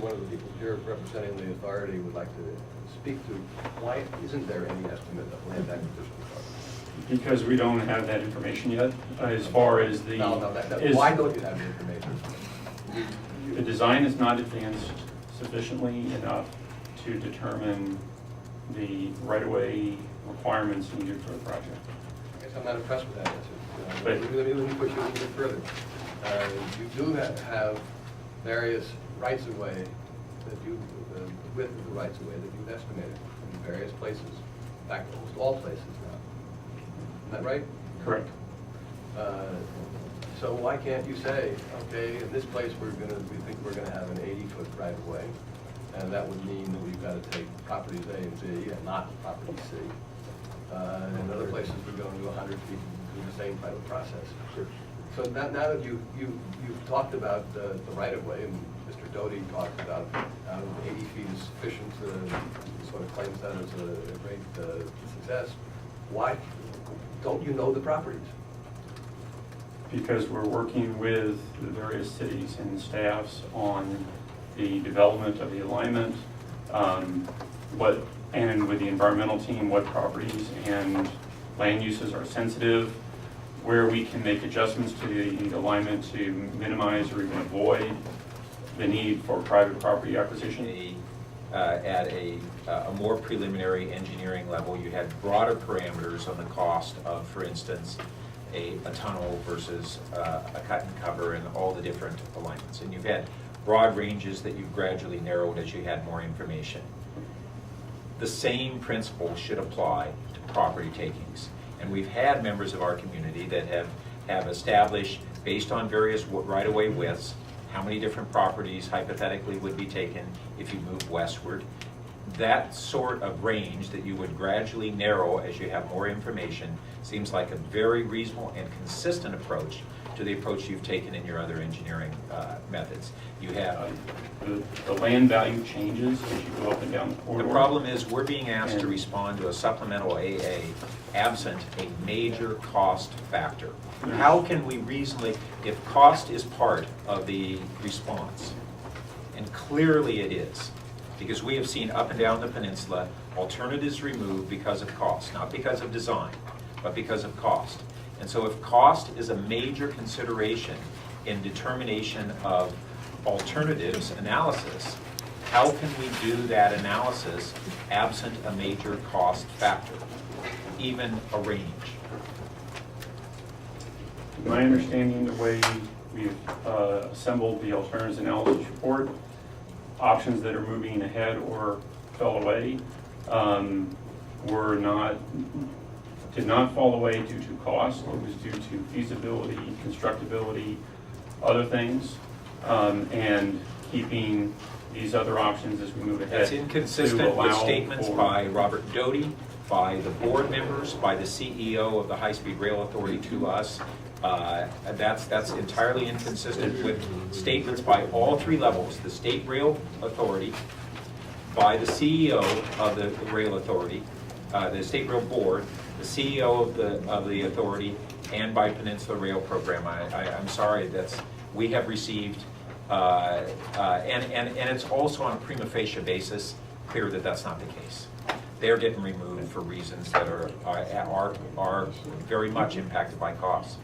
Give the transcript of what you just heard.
one of the people here representing the authority would like to speak to why isn't there any estimate of land acquisition costs? Because we don't have that information yet, as far as the... Why don't you have the information? The design is not advanced sufficiently enough to determine the right-of-way requirements needed for the project. I guess I'm not impressed with that answer. But- Let me push you a little bit further. You do have various rights-of-way that you, the width of the rights-of-way that you've estimated in various places. In fact, almost all places now. Isn't that right? Correct. So why can't you say, okay, in this place we think we're gonna have an 80-foot right-of-way, and that would mean that we've got to take properties A and Z and not property C. In other places we're going to 100 feet and do the same type of process. So now that you've talked about the right-of-way, and Mr. Doty talked about 80 feet is sufficient, sort of claims that as a great success, why don't you know the properties? Because we're working with the various cities and staffs on the development of the alignment, and with the environmental team, what properties and land uses are sensitive, where we can make adjustments to the alignment to minimize or even avoid the need for private property acquisition. At a more preliminary engineering level, you had broader parameters on the cost of, for instance, a tunnel versus a cut and cover and all the different alignments. And you've had broad ranges that you've gradually narrowed as you had more information. The same principle should apply to property takings. And we've had members of our community that have established, based on various right-of-way widths, how many different properties hypothetically would be taken if you move westward. That sort of range that you would gradually narrow as you have more information seems like a very reasonable and consistent approach to the approach you've taken in your other engineering methods. You have the land value changes as you go up and down the corridor. The problem is we're being asked to respond to a supplemental AA absent a major cost factor. How can we reasonably, if cost is part of the response, and clearly it is, because we have seen up and down the peninsula alternatives removed because of cost, not because of design, but because of cost. And so if cost is a major consideration in determination of alternatives analysis, how can we do that analysis absent a major cost factor, even a range? My understanding, the way we've assembled the alternatives analysis report, options that are moving ahead or fell away did not fall away due to cost. It was due to feasibility, constructability, other things, and keeping these other options as we move ahead. That's inconsistent with statements by Robert Doty, by the board members, by the CEO of the High Speed Rail Authority to us. That's entirely inconsistent with statements by all three levels: the State Rail Authority, by the CEO of the Rail Authority, the State Rail Board, the CEO of the authority, and by Peninsula Rail Program. I'm sorry, we have received, and it's also on a prima facie basis clear that that's not the case. They're getting removed for reasons that are very much impacted by costs.